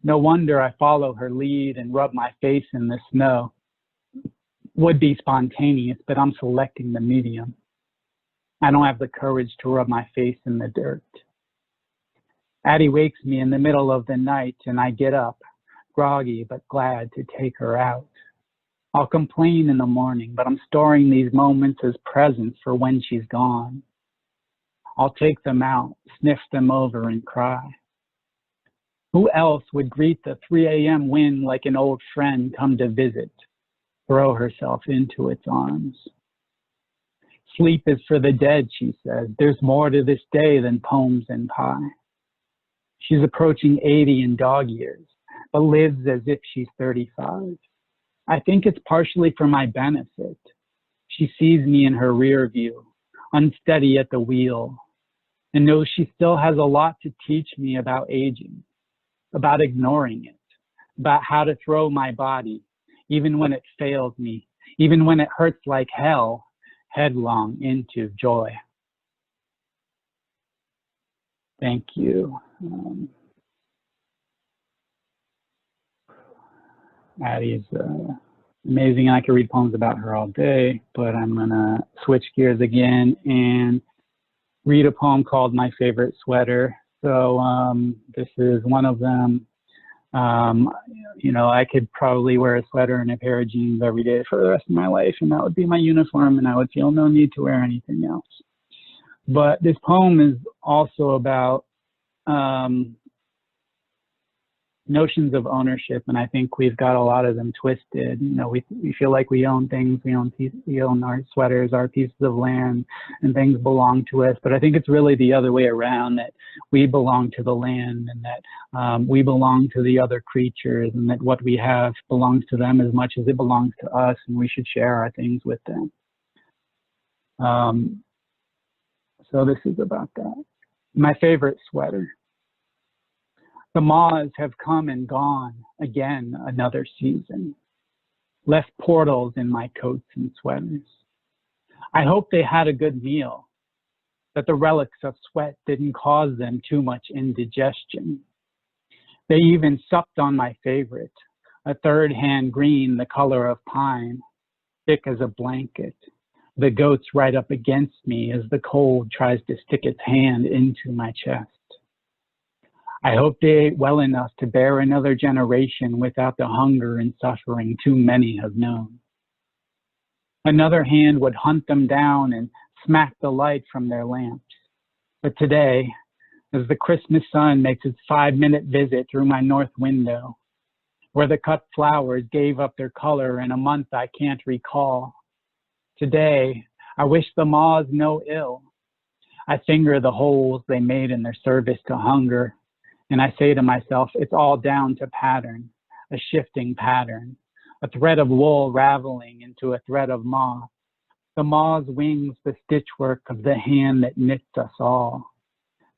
No wonder I follow her lead and rub my face in the snow. Would be spontaneous, but I'm selecting the medium. I don't have the courage to rub my face in the dirt. Addie wakes me in the middle of the night and I get up, groggy but glad to take her out. I'll complain in the morning, but I'm storing these moments as presents for when she's gone. I'll take them out, sniff them over, and cry. Who else would greet the 3 a.m. wind like an old friend come to visit, throw herself into its arms? Sleep is for the dead, she says. There's more to this day than poems and pie. She's approaching 80 in dog years, but lives as if she's 35. I think it's partially for my benefit. She sees me in her rear view, unsteady at the wheel, and knows she still has a lot to teach me about aging, about ignoring it, about how to throw my body, even when it fails me, even when it hurts like hell, headlong into joy. Thank you. Addie is amazing. I could read poems about her all day, but I'm gonna switch gears again and read a poem called My Favorite Sweater. So this is one of them. You know, I could probably wear a sweater and a pair of jeans every day for the rest of my life, and that would be my uniform, and I would feel no need to wear anything else. But this poem is also about notions of ownership, and I think we've got a lot of them twisted. You know, we feel like we own things, we own our sweaters, our pieces of land, and things belong to us. But I think it's really the other way around, that we belong to the land, and that we belong to the other creatures, and that what we have belongs to them as much as it belongs to us, and we should share our things with them. So this is about that. My favorite sweater. The moths have come and gone again another season, left portals in my coats and sweaters. I hope they had a good meal, that the relics of sweat didn't cause them too much indigestion. They even supped on my favorite, a third-hand green the color of pine, thick as a blanket. The goat's right up against me as the cold tries to stick its hand into my chest. I hope they ate well enough to bear another generation without the hunger and suffering too many have known. Another hand would hunt them down and smack the light from their lamps. But today, as the Christmas sun makes its 5-minute visit through my north window, where the cut flowers gave up their color in a month I can't recall, today, I wish the moths no ill. I finger the holes they made in their service to hunger, and I say to myself, it's all down to pattern, a shifting pattern, a thread of wool raveling into a thread of moth. The moth's wings, the stitchwork of the hand that knits us all.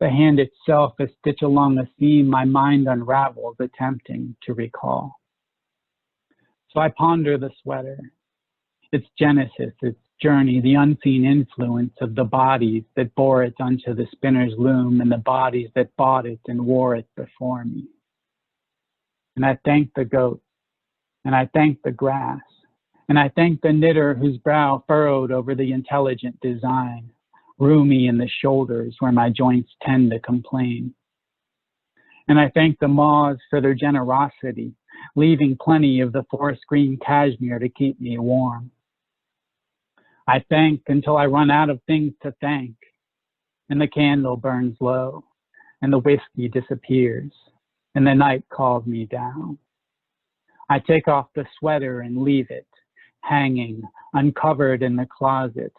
The hand itself, a stitch along a seam my mind unravels, attempting to recall. So I ponder the sweater, its genesis, its journey, the unseen influence of the bodies that bore it onto the spinner's loom and the bodies that bought it and wore it before me. And I thank the goat, and I thank the grass, And I thank the knitter whose brow furrowed over the intelligent design, roomy in the shoulders where my joints tend to complain. And I thank the moths for their generosity, leaving plenty of the forest green cashmere to keep me warm. I thank until I run out of things to thank, and the candle burns low, and the whiskey disappears, and the night calls me down. I take off the sweater and leave it, hanging, uncovered in the closet,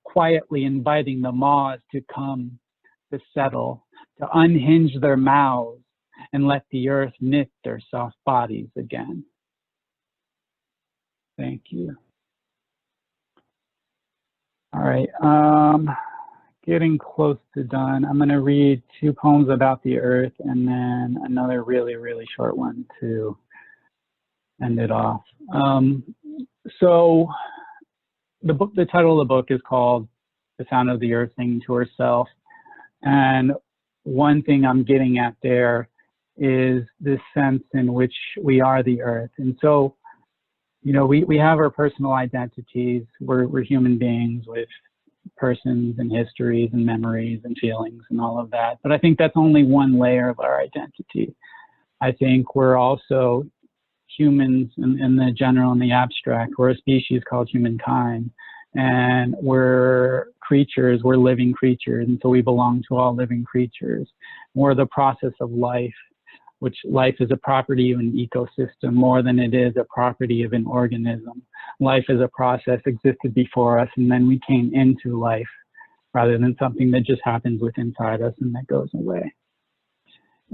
quietly inviting the moths to come, to settle, to unhinge their mouths, and let the earth knit their soft bodies again. Thank you. All right, getting close to done. I'm gonna read 2 poems about the earth and then another really, really short one to end it off. So the title of the book is called The Sound of the Earth Singing to Herself. And one thing I'm getting at there is this sense in which we are the earth. And so, you know, we have our personal identities. We're human beings with persons and histories and memories and feelings and all of that. But I think that's only one layer of our identity. I think we're also humans in the general and the abstract. We're a species called humankind, and we're creatures, we're living creatures, and so we belong to all living creatures. We're the process of life, which life is a property of an ecosystem more than it is a property of an organism. Life as a process existed before us, and then we came into life rather than something that just happens within inside us and that goes away.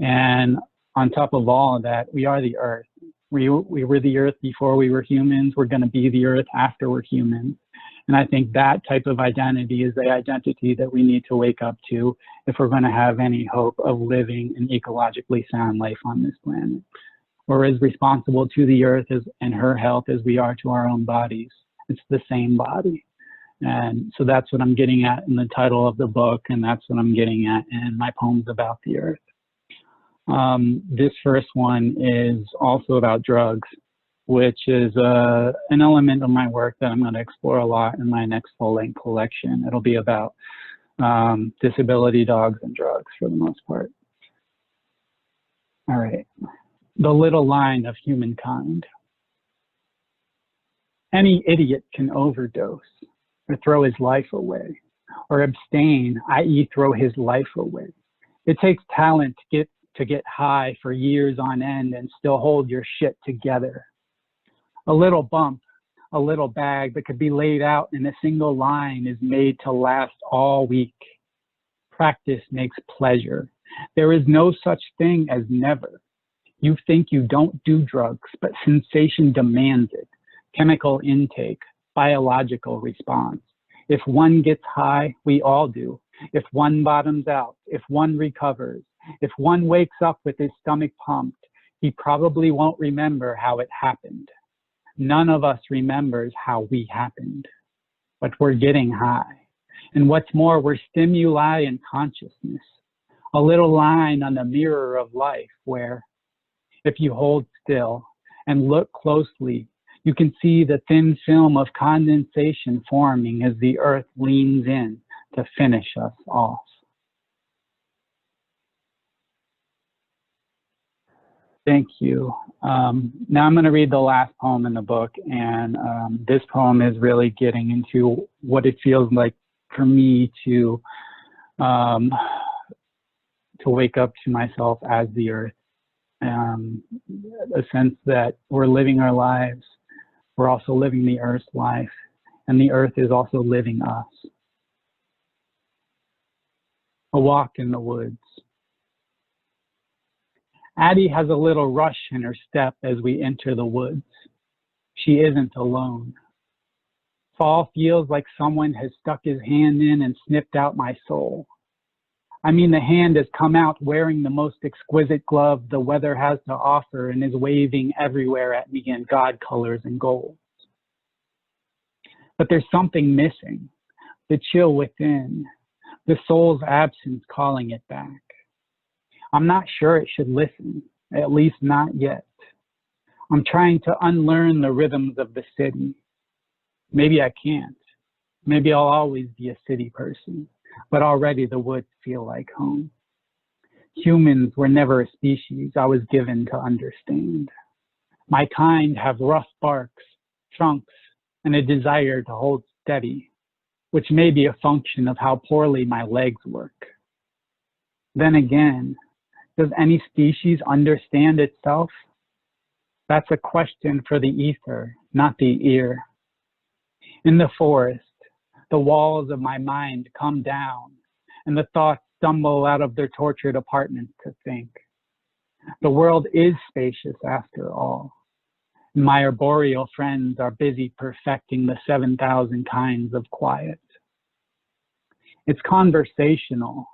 And on top of all of that, we are the earth. We were the earth before we were humans. We're going to be the earth after we're humans. And I think that type of identity is the identity that we need to wake up to if we're going to have any hope of living an ecologically sound life on this planet. We're as responsible to the earth and her health as we are to our own bodies. It's the same body. And so that's what I'm getting at in the title of the book, and that's what I'm getting at in my poems about the earth. This first one is also about drugs, which is an element of my work that I'm going to explore a lot in my next full-length collection. It'll be about disability dogs and drugs for the most part. All right. The little line of humankind. Any idiot can overdose or throw his life away or abstain, i.e. throw his life away. It takes talent to get high for years on end and still hold your shit together. A little bump, a little bag that could be laid out in a single line is made to last all week. Practice makes pleasure. There is no such thing as never. You think you don't do drugs, but sensation demands it. Chemical intake, biological response. If one gets high, we all do. If one bottoms out, if one recovers, if one wakes up with his stomach pumped, he probably won't remember how it happened. None of us remembers how we happened, but we're getting high. And what's more, we're stimuli in consciousness, a little line on the mirror of life where if you hold still and look closely, you can see the thin film of condensation forming as the earth leans in to finish us off. Thank you. Now I'm going to read the last poem in the book, and this poem is really getting into what it feels like for me to wake up to myself as the earth. A sense that we're living our lives, we're also living the earth's life, and the earth is also living us. A walk in the woods. Addie has a little rush in her step as we enter the woods. She isn't alone. Fall feels like someone has stuck his hand in and snipped out my soul. I mean, the hand has come out wearing the most exquisite glove the weather has to offer and is waving everywhere at me in God colors and golds. But there's something missing, the chill within, the soul's absence calling it back. I'm not sure it should listen, at least not yet. I'm trying to unlearn the rhythms of the city, Maybe I can't. Maybe I'll always be a city person, but already the woods feel like home. Humans were never a species I was given to understand. My kind have rough barks, trunks, and a desire to hold steady, which may be a function of how poorly my legs work. Then again, does any species understand itself? That's a question for the ether, not the ear. In the forest, the walls of my mind come down and the thoughts stumble out of their tortured apartments to think. The world is spacious after all. My arboreal friends are busy perfecting the 7,000 kinds of quiet. It's conversational,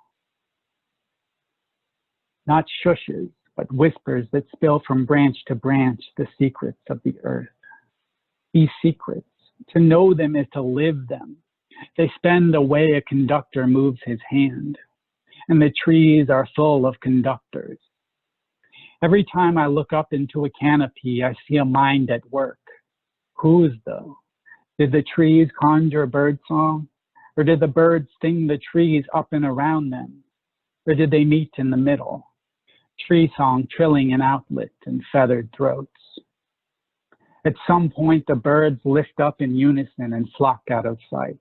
not shushes, but whispers that spill from branch to branch the secrets of the earth. These secrets, to know them is to live them. They spend the way a conductor moves his hand, and the trees are full of conductors. Every time I look up into a canopy, I see a mind at work. Whose though? Did the trees conjure a bird song? Or did the birds sing the trees up and around them? Or did they meet in the middle? Tree song trilling an outlet in feathered throats. At some point, the birds lift up in unison and flock out of sight.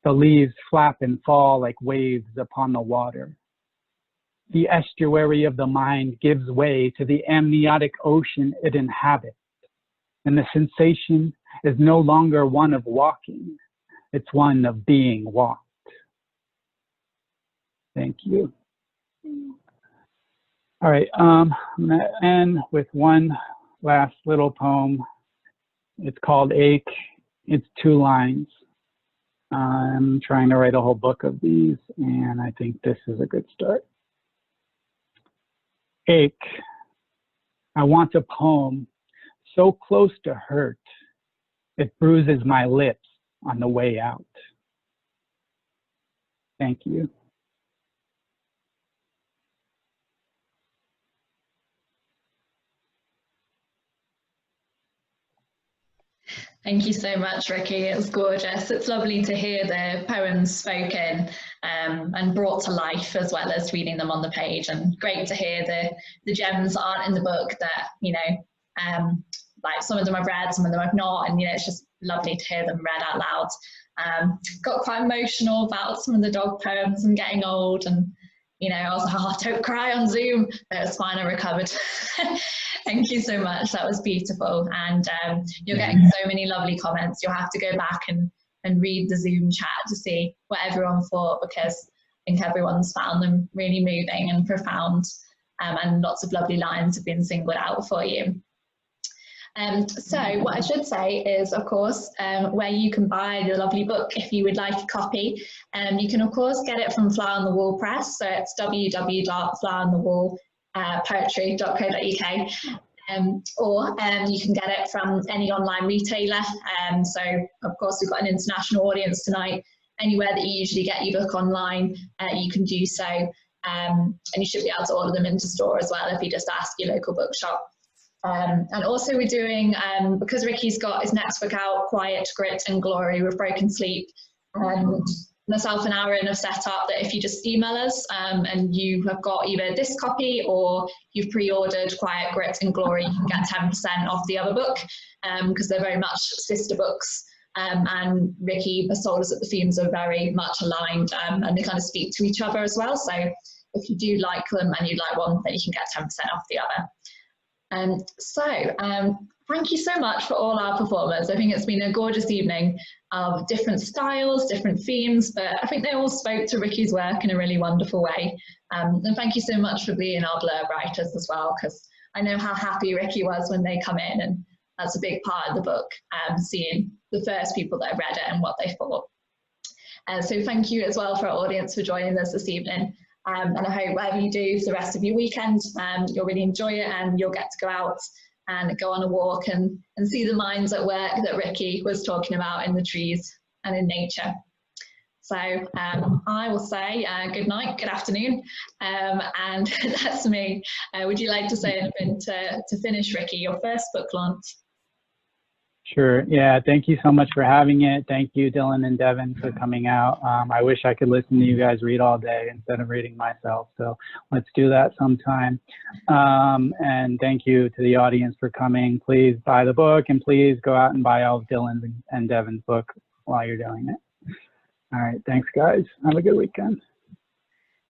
The leaves flap and fall like waves upon the water. The estuary of the mind gives way to the amniotic ocean it inhabits, and the sensation is no longer one of walking, it's one of being walked. Thank you. All right, I'm gonna end with one last little poem. It's called Ache. It's 2 lines. I'm trying to write a whole book of these, and I think this is a good start. Ache. I want a poem so close to hurt, it bruises my lips on the way out. Thank you. Thank you so much, Ricky. It's gorgeous. It's lovely to hear the poems spoken and brought to life, as well as reading them on the page. And great to hear the gems that aren't in the book that, you know, like some of them I've read, some of them I've not. And, you know, it's just lovely to hear them read out loud. Got quite emotional about some of the dog poems and getting old. And, you know, I was like, oh, don't cry on Zoom. But it's fine, I recovered. Thank you so much. That was beautiful. And you're getting so many lovely comments. You'll have to go back and read the Zoom chat to see what everyone thought, because I think everyone's found them really moving and profound, and lots of lovely lines have been singled out for you. So what I should say is, of course, where you can buy the lovely book if you would like a copy. You can, of course, get it from Fly on the Wall Press. So it's www.flyonthewallpoetry.co.uk. Or you can get it from any online retailer. So, of course, we've got an international audience tonight. Anywhere that you usually get your book online, you can do so. And you should be able to order them into store as well if you just ask your local bookshop. And also we're doing, because Ricky's got his next book out, Quiet, Grit and Glory with Broken Sleep, myself and Aaron have set up that if you just email us and you have got either this copy or you've pre-ordered Quiet, Grit and Glory, you can get 10% off the other book, because they're very much sister books. And Ricky has told us that the themes are very much aligned, and they kind of speak to each other as well. So if you do like them and you like one, then you can get 10% off the other. Thank you so much for all our performers. I think it's been a gorgeous evening of different styles, different themes, but I think they all spoke to Ricky's work in a really wonderful way. And thank you so much for being our blurb writers as well, because I know how happy Ricky was when they come in, and that's a big part of the book, seeing the first people that read it and what they thought. So thank you as well for our audience for joining us this evening. And I hope whatever you do for the rest of your weekend, you'll really enjoy it, and you'll get to go out and go on a walk and see the minds at work that Ricky was talking about in the trees and in nature. So I will say good night, good afternoon, and that's me. Would you like to say anything to finish, Ricky, your first book launch? Sure. Yeah. Thank you so much for having it. Thank you, Dylan and Devin, for coming out. I wish I could listen to you guys read all day instead of reading myself. So let's do that sometime. And thank you to the audience for coming. Please buy the book, and please go out and buy all of Dylan's and Devin's book while you're doing it. All right. Thanks, guys. Have a good weekend.